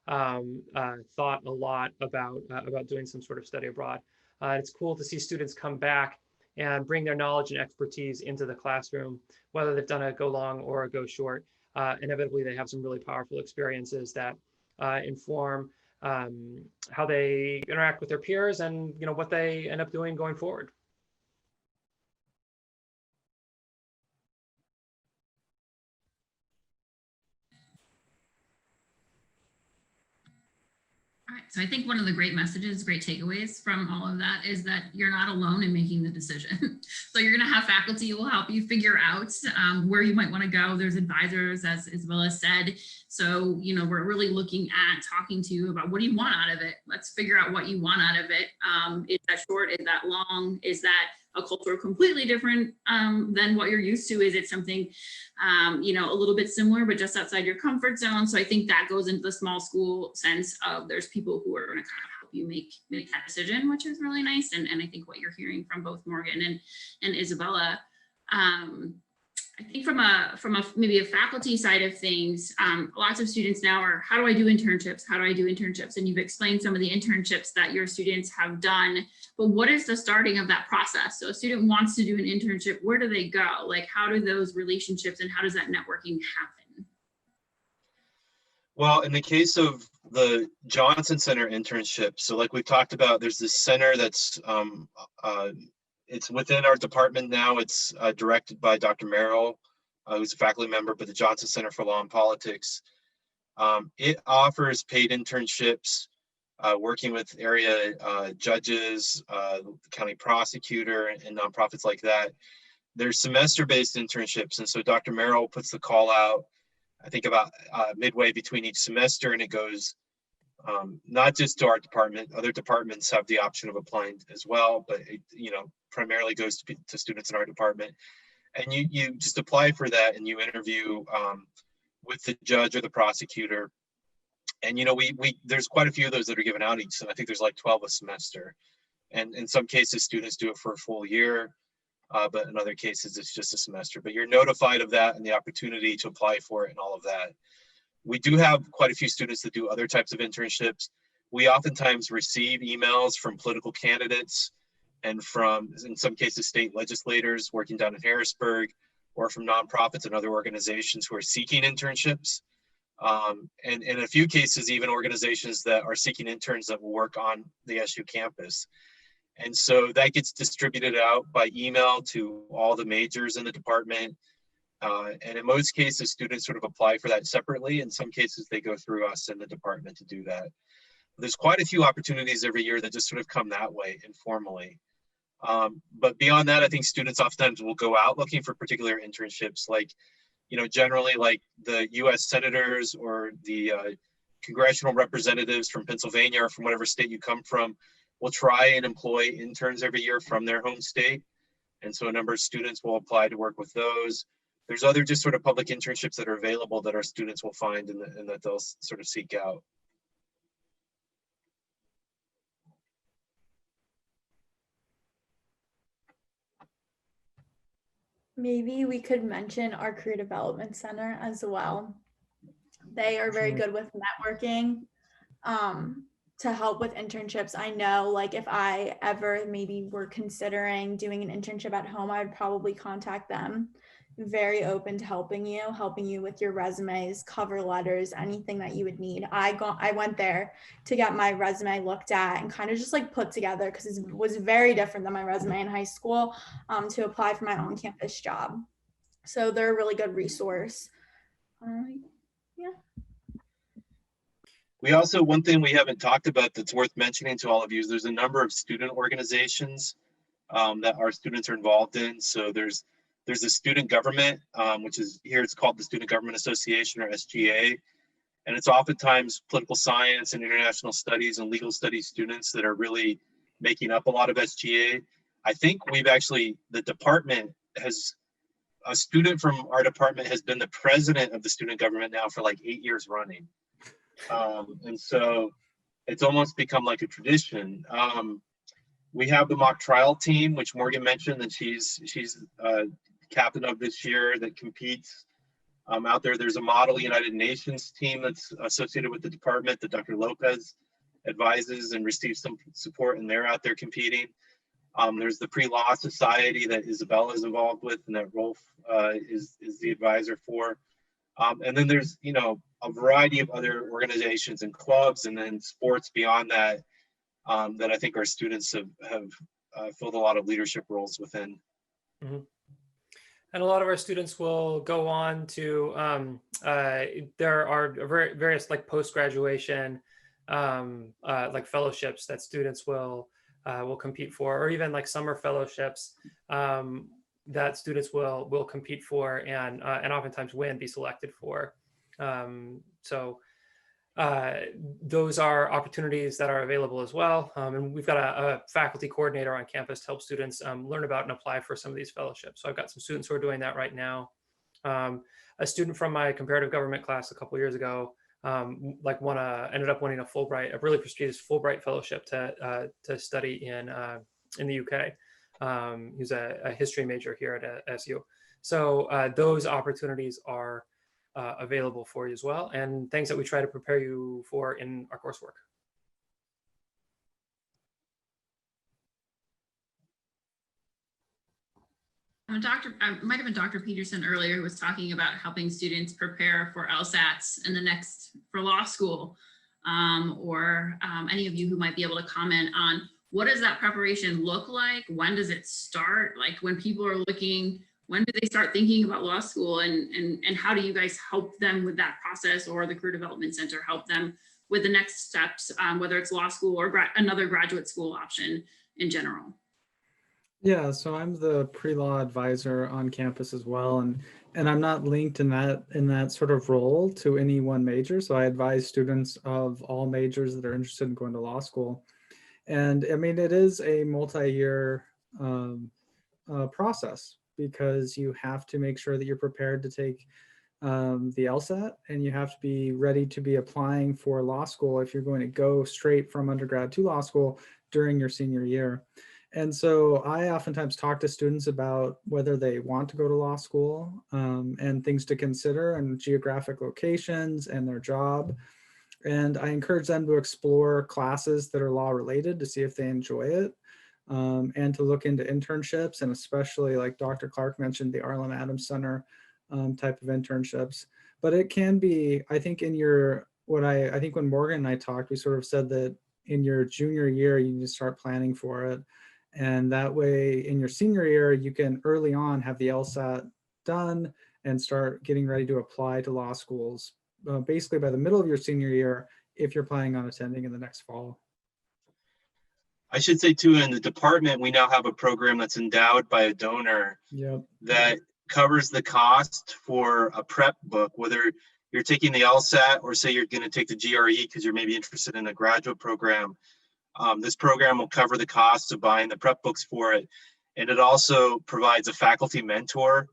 thought a lot about doing some sort of study abroad. It's cool to see students come back and bring their knowledge and expertise into the classroom, whether they've done a go long or a go short. Inevitably, they have some really powerful experiences that inform how they interact with their peers and, you know, what they end up doing going forward. All right, so I think one of the great messages, great takeaways from all of that is that you're not alone in making the decision. So you're going to have faculty who will help you figure out where you might want to go. There's advisors, as Isabela said. So, you know, we're really looking at talking to you about what do you want out of it? Let's figure out what you want out of it. Is that short? Is that long? Is that a culture completely different than what you're used to? Is it something, you know, a little bit similar, but just outside your comfort zone? So I think that goes into the small school sense of there's people who are going to kind of help you make that decision, which is really nice. And I think what you're hearing from both Morgan and Isabela, I think from a maybe a faculty side of things, lots of students now are, how do I do internships? How do I do internships? And you've explained some of the internships that your students have done, but what is the starting of that process? So a student wants to do an internship, where do they go? Like, how do those relationships and how does that networking happen? Well, in the case of the Johnson Center internship, so like we've talked about, there's this center that's it's within our department now. It's directed by Dr. Merrill, who's a faculty member, but the Johnson Center for Law and Politics. It offers paid internships, working with area judges, the county prosecutor, and nonprofits like that. There's semester-based internships, and so Dr. Merrill puts the call out, I think about midway between each semester, and it goes not just to our department. Other departments have the option of applying as well, but it, you know, primarily goes to students in our department. And you just apply for that, and you interview with the judge or the prosecutor. And you know, there's quite a few of those that are given out each, and I think there's like 12 a semester. And in some cases, students do it for a full year, but in other cases, it's just a semester. But you're notified of that and the opportunity to apply for it and all of that. We do have quite a few students that do other types of internships. We oftentimes receive emails from political candidates and from, in some cases, state legislators working down in Harrisburg, or from nonprofits and other organizations who are seeking internships. And in a few cases, even organizations that are seeking interns that will work on the SU campus. And so that gets distributed out by email to all the majors in the department. And in most cases, students sort of apply for that separately. In some cases, they go through us in the department to do that. There's quite a few opportunities every year that just sort of come that way informally. But beyond that, I think students oftentimes will go out looking for particular internships, like, you know, generally like the US senators or the congressional representatives from Pennsylvania or from whatever state you come from will try and employ interns every year from their home state. And so a number of students will apply to work with those. There's other just sort of public internships that are available that our students will find and that they'll sort of seek out. Maybe we could mention our Career Development Center as well. They are very good with networking to help with internships. I know, like, if I ever maybe were considering doing an internship at home, I would probably contact them. Very open to helping you with your resumes, cover letters, anything that you would need. I went there to get my resume looked at and kind of just like put together, because it was very different than my resume in high school, to apply for my on-campus job. So they're a really good resource. Yeah. We also, one thing we haven't talked about that's worth mentioning to all of you is there's a number of student organizations that our students are involved in. So there's a student government, which is here, it's called the Student Government Association, or SGA. And it's oftentimes political science and international studies and legal studies students that are really making up a lot of SGA. I think we've actually, the department has, a student from our department has been the president of the student government now for like 8 years running. And so it's almost become like a tradition. We have the mock trial team, which Morgan mentioned, and she's captain of this year, that competes out there. There's a model United Nations team that's associated with the department that Dr. Lopez advises and receives some support, and they're out there competing. There's the Pre-Law Society that Isabela is involved with and that Rolfe is the advisor for. And then there's, you know, a variety of other organizations and clubs, and then sports beyond that, that I think our students have filled a lot of leadership roles within. Mm-hmm. And a lot of our students will go on to, there are various like post-graduation like fellowships that students will compete for, or even like summer fellowships that students will compete for and oftentimes be selected for. So those are opportunities that are available as well. And we've got a faculty coordinator on campus to help students learn about and apply for some of these fellowships. So I've got some students who are doing that right now. A student from my comparative government class a couple of years ago, ended up winning a really prestigious Fulbright fellowship to study in the UK. He's a history major here at SU. So those opportunities are available for you as well, and things that we try to prepare you for in our coursework. Might have been Dr. Peterson earlier who was talking about helping students prepare for LSATs in the next for law school, or any of you who might be able to comment on what does that preparation look like? When does it start? Like when people are looking, when do they start thinking about law school, and how do you guys help them with that process, or the Career Development Center help them with the next steps, whether it's law school or another graduate school option in general? Yeah, so I'm the pre-law advisor on campus as well, and I'm not linked in that sort of role to any one major. So I advise students of all majors that are interested in going to law school. And I mean, it is a multi-year process, because you have to make sure that you're prepared to take the LSAT, and you have to be ready to be applying for law school if you're going to go straight from undergrad to law school during your senior year. And so I oftentimes talk to students about whether they want to go to law school, and things to consider, and geographic locations and their job. And I encourage them to explore classes that are law related to see if they enjoy it, and to look into internships, and especially, like Dr. Clark mentioned, the Arlen Adams Center type of internships. But it can be, I think I think when Morgan and I talked, we sort of said that in your junior year, you need to start planning for it. And that way in your senior year, you can early on have the LSAT done and start getting ready to apply to law schools basically by the middle of your senior year if you're planning on attending in the next fall. I should say too, in the department, we now have a program that's endowed by a donor that covers the cost for a prep book, whether you're taking the LSAT or say you're going to take the GRE because you're maybe interested in a graduate program. This program will cover the cost of buying the prep books for it. And it also provides a faculty mentor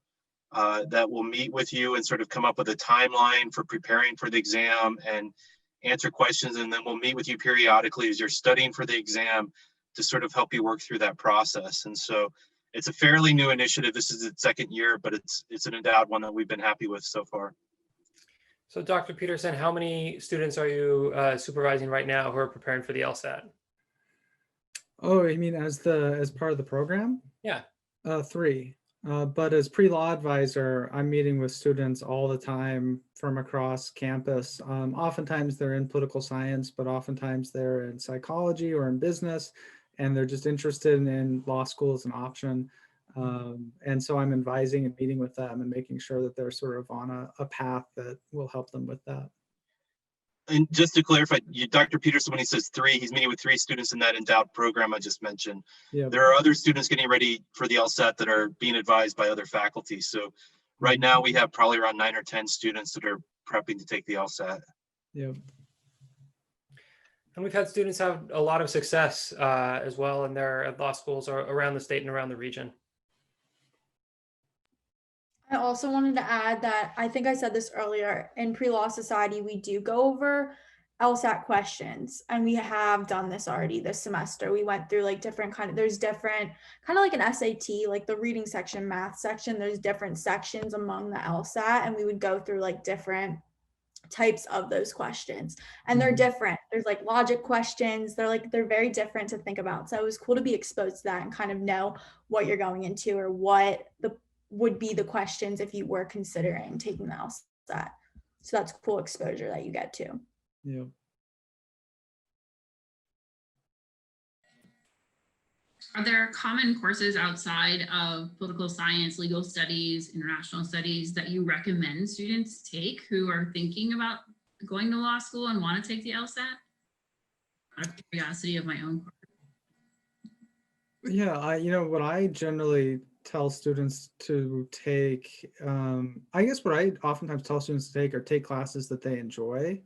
that will meet with you and sort of come up with a timeline for preparing for the exam and answer questions. And then we'll meet with you periodically as you're studying for the exam to sort of help you work through that process. And so it's a fairly new initiative. This is its second year, but it's an endowed one that we've been happy with so far. So Dr. Peterson, how many students are you supervising right now who are preparing for the LSAT? Oh, you mean as part of the program? Yeah. 3. But as pre-law advisor, I'm meeting with students all the time from across campus. Oftentimes they're in political science, but oftentimes they're in psychology or in business, and they're just interested in law school as an option. And so I'm advising and meeting with them and making sure that they're sort of on a path that will help them with that. And just to clarify, Dr. Peterson, when he says 3, he's meeting with 3 students in that endowed program I just mentioned. Yeah. There are other students getting ready for the LSAT that are being advised by other faculty. So right now we have probably around 9 or 10 students that are prepping to take the LSAT. Yeah. And we've had students have a lot of success as well in their law schools around the state and around the region. I also wanted to add that I think I said this earlier, in Pre-Law Society, we do go over LSAT questions, and we have done this already this semester. We went through like there's different kind of like an SAT, like the reading section, math section, there's different sections among the LSAT, and we would go through like different types of those questions, and they're different. There's like logic questions, they're very different to think about. So it was cool to be exposed to that and kind of know what you're going into or what would be the questions if you were considering taking the LSAT. So that's cool exposure that you get to. Yeah. Are there common courses outside of political science, legal studies, international studies that you recommend students take who are thinking about going to law school and want to take the LSAT? Out of curiosity of my own part. Yeah, what I generally tell students to take, I guess what I oftentimes tell students to take classes that they enjoy.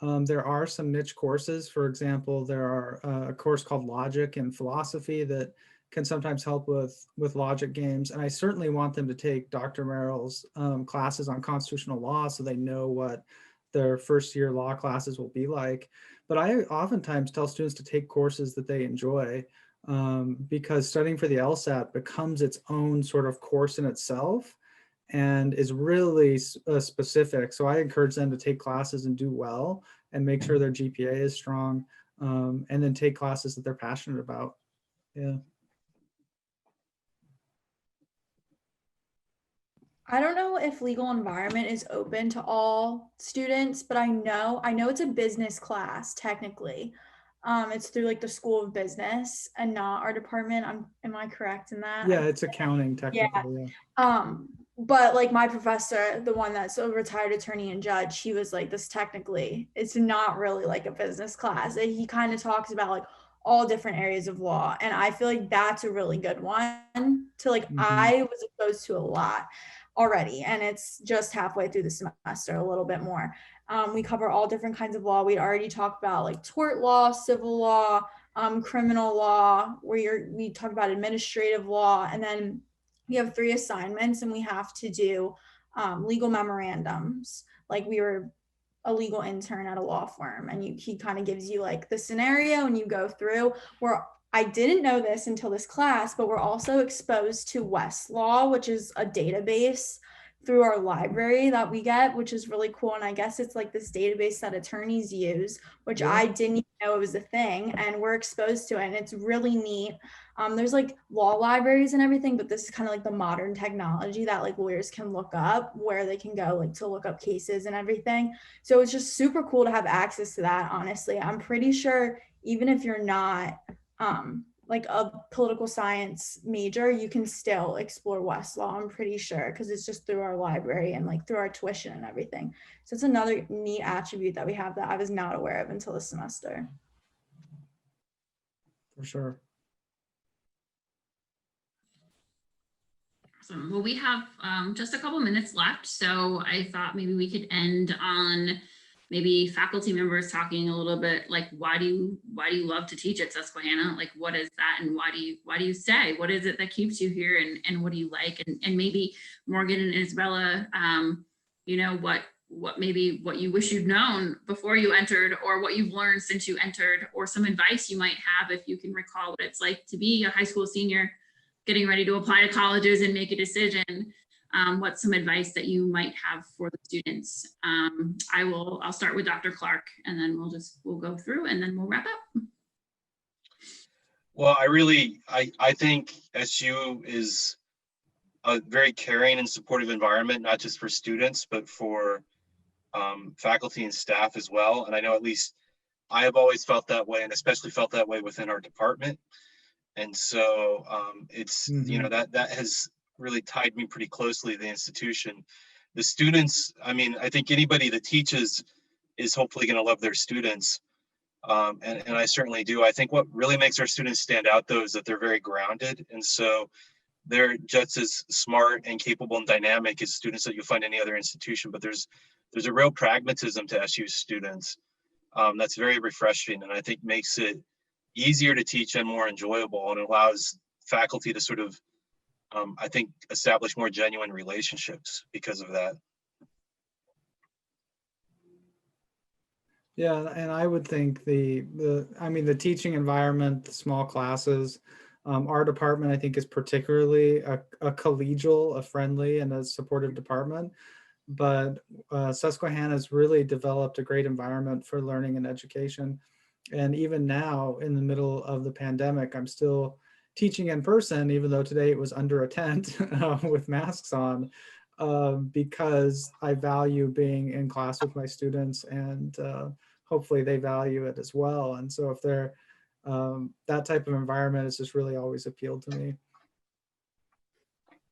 There are some niche courses. For example, there are a course called Logic and Philosophy that can sometimes help with logic games. And I certainly want them to take Dr. Merrill's classes on constitutional law so they know what their first year law classes will be like. But I oftentimes tell students to take courses that they enjoy. Because studying for the LSAT becomes its own sort of course in itself and is really specific. So I encourage them to take classes and do well and make sure their GPA is strong, and then take classes that they're passionate about. Yeah. I don't know if legal environment is open to all students, but I know it's a business class technically. It's through like the School of Business and not our department. Am I correct in that? Yeah, it's accounting technically. Yeah. But like my professor, the one that's a retired attorney and judge, he was like, this technically, it's not really like a business class. He kind of talks about like all different areas of law. And I feel like that's a really good one to like, I was exposed to a lot already, and it's just halfway through the semester, a little bit more. We cover all different kinds of law. We already talked about like tort law, civil law, criminal law, we talk about administrative law, and then we have 3 assignments and we have to do legal memorandums. Like we were a legal intern at a law firm, and he kind of gives you like the scenario and you go through. Where I didn't know this until this class, but we're also exposed to Westlaw, which is a database through our library that we get, which is really cool. And I guess it's like this database that attorneys use, which I didn't even know it was a thing, and we're exposed to it, and it's really neat. There's like law libraries and everything, but this is kind of like the modern technology that like lawyers can look up, where they can go like to look up cases and everything. So it's just super cool to have access to that. Honestly, I'm pretty sure even if you're not like a political science major, you can still explore Westlaw, I'm pretty sure, because it's just through our library and like through our tuition and everything. So it's another neat attribute that we have that I was not aware of until this semester. For sure. Awesome. Well, we have just a couple minutes left, so I thought maybe we could end on maybe faculty members talking a little bit like, why do you love to teach at Susquehanna? Like, what is that, and why do you stay? What is it that keeps you here, and what do you like? And maybe Morgan and Isabela, you know, what you wish you'd known before you entered, or what you've learned since you entered, or some advice you might have if you can recall what it's like to be a high school senior getting ready to apply to colleges and make a decision. What's some advice that you might have for the students? I'll start with Dr. Clark, and then we'll go through, and then we'll wrap up. Well, I think SU is a very caring and supportive environment, not just for students, but for faculty and staff as well. And I know at least I have always felt that way, and especially felt that way within our department. And so it's, you know, that has really tied me pretty closely to the institution. The students, I mean, I think anybody that teaches is hopefully going to love their students. And I certainly do. I think what really makes our students stand out, though, is that they're very grounded. And so they're just as smart and capable and dynamic as students that you'll find in any other institution. But there's a real pragmatism to SU students that's very refreshing, and I think makes it easier to teach and more enjoyable, and allows faculty to sort of, I think, establish more genuine relationships because of that. Yeah, and I would think the teaching environment, the small classes, our department, I think, is particularly a collegial, a friendly, and a supportive department. But Susquehanna has really developed a great environment for learning and education. And even now, in the middle of the pandemic, I'm still teaching in person, even though today it was under a tent with masks on, because I value being in class with my students, and hopefully they value it as well. And so if they're that type of environment has just really always appealed to me.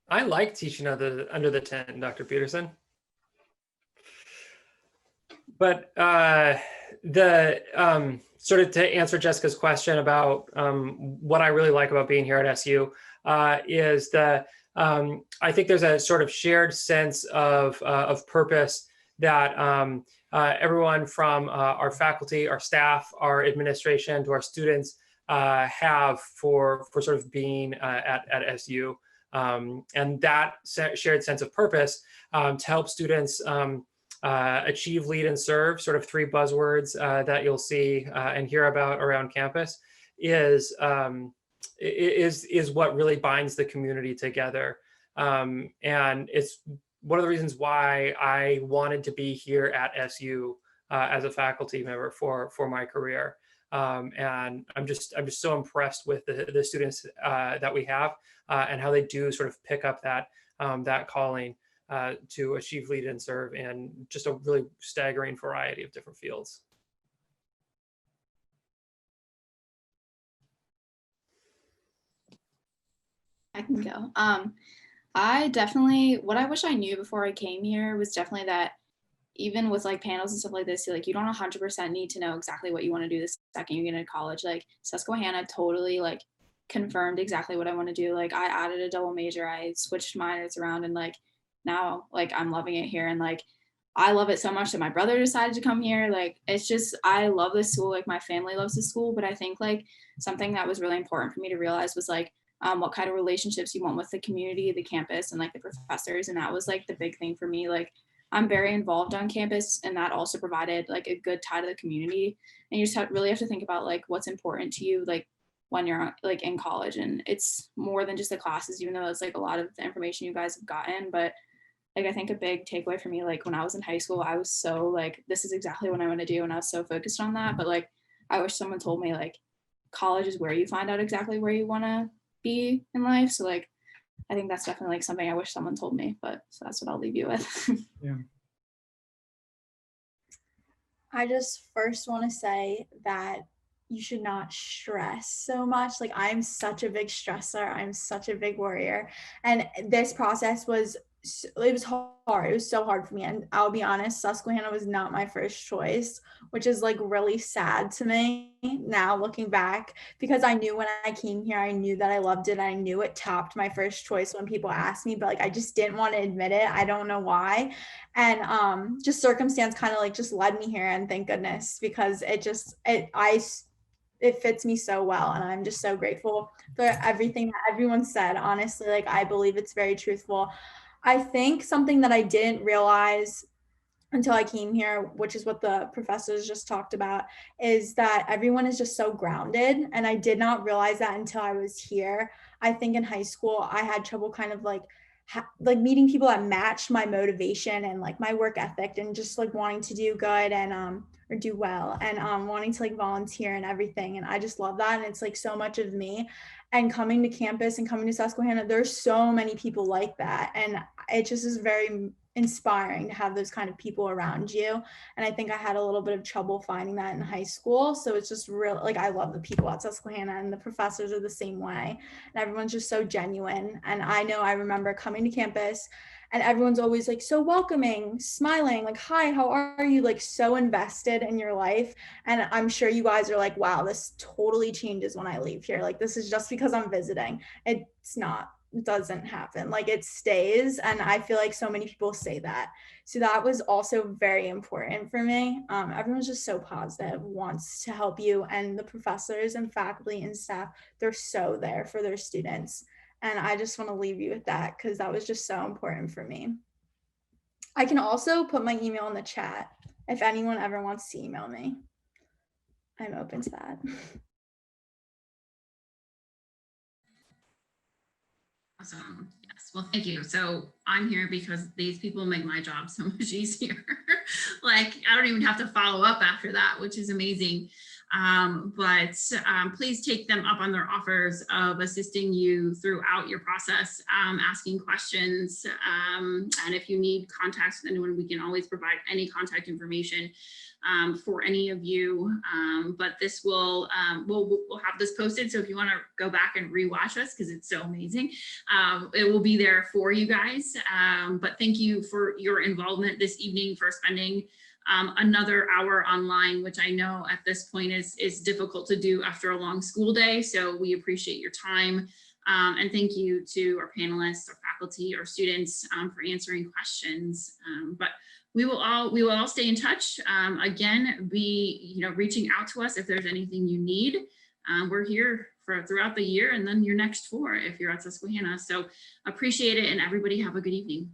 I like teaching under the tent, Dr. Peterson. But sort of to answer Jessica's question about what I really like about being here at SU is that I think there's a sort of shared sense of purpose that everyone from our faculty, our staff, our administration, to our students have for sort of being at SU. And that shared sense of purpose to help students achieve, lead, and serve, sort of three buzzwords that you'll see and hear about around campus, is what really binds the community together. And it's one of the reasons why I wanted to be here at SU as a faculty member for my career. And I'm just so impressed with the students that we have and how they do sort of pick up that calling to achieve, lead, and serve in just a really staggering variety of different fields. I can go. What I wish I knew before I came here was definitely that even with like panels and stuff like this, like, you don't 100% need to know exactly what you want to do the second you get into college. Like, Susquehanna totally like confirmed exactly what I want to do. Like, I added a double major, I switched minors around, and like now like I'm loving it here, and like I love it so much that my brother decided to come here. Like, it's just, I love this school. Like, my family loves this school. But I think like something that was really important for me to realize was like what kind of relationships you want with the community, the campus, and like the professors. And that was like the big thing for me. Like, I'm very involved on campus, and that also provided like a good tie to the community. And you just really have to think about like what's important to you, like when you're like in college. And it's more than just the classes, even though it's like a lot of the information you guys have gotten. But like, I think a big takeaway for me, like when I was in high school, I was so like, this is exactly what I want to do. And I was so focused on that. But like, I wish someone told me like college is where you find out exactly where you want to be in life. So like, I think that's definitely like something I wish someone told me, but so that's what I'll leave you with. Yeah. I just first want to say that you should not stress so much. Like, I'm such a big stressor. I'm such a big worrier. And this process was, it was hard. It was so hard for me. And I'll be honest, Susquehanna was not my first choice, which is like really sad to me now looking back, because I knew when I came here, I knew that I loved it. I knew it topped my first choice when people asked me, but like, I just didn't want to admit it. I don't know why. And just circumstance kind of like just led me here, and thank goodness, because it fits me so well, and I'm just so grateful for everything that everyone said. Honestly, like, I believe it's very truthful. I think something that I didn't realize until I came here, which is what the professors just talked about, is that everyone is just so grounded. And I did not realize that until I was here. I think in high school, I had trouble kind of like meeting people that matched my motivation and like my work ethic, and just like wanting to do good and or do well, and wanting to like volunteer and everything. And I just love that, and it's like so much of me. And coming to campus and coming to Susquehanna, there's so many people like that, and it just is very inspiring to have those kind of people around you. And I think I had a little bit of trouble finding that in high school. So it's just real, like, I love the people at Susquehanna, and the professors are the same way, and everyone's just so genuine. And I know I remember coming to campus and everyone's always like so welcoming, smiling, like, hi, how are you? Like, so invested in your life. And I'm sure you guys are like, wow, this totally changes when I leave here. Like, this is just because I'm visiting. It's not. It doesn't happen. Like, it stays. And I feel like so many people say that. So that was also very important for me. Everyone's just so positive, wants to help you. And the professors and faculty and staff, they're so there for their students. And I just want to leave you with that, because that was just so important for me. I can also put my email in the chat if anyone ever wants to email me. I'm open to that. Awesome. Yes. Well, thank you. So I'm here because these people make my job so much easier. Like, I don't even have to follow up after that, which is amazing. But please take them up on their offers of assisting you throughout your process, asking questions. And if you need contacts with anyone, we can always provide any contact information for any of you. But this will, we'll have this posted. So if you want to go back and rewatch us, because it's so amazing, it will be there for you guys. But thank you for your involvement this evening, for spending another hour online, which I know at this point is difficult to do after a long school day. So we appreciate your time. And thank you to our panelists, our faculty, our students for answering questions. But we will all stay in touch. Again, be reaching out to us if there's anything you need. We're here for throughout the year, and then your next 4 if you're at Susquehanna. So appreciate it, and everybody have a good evening.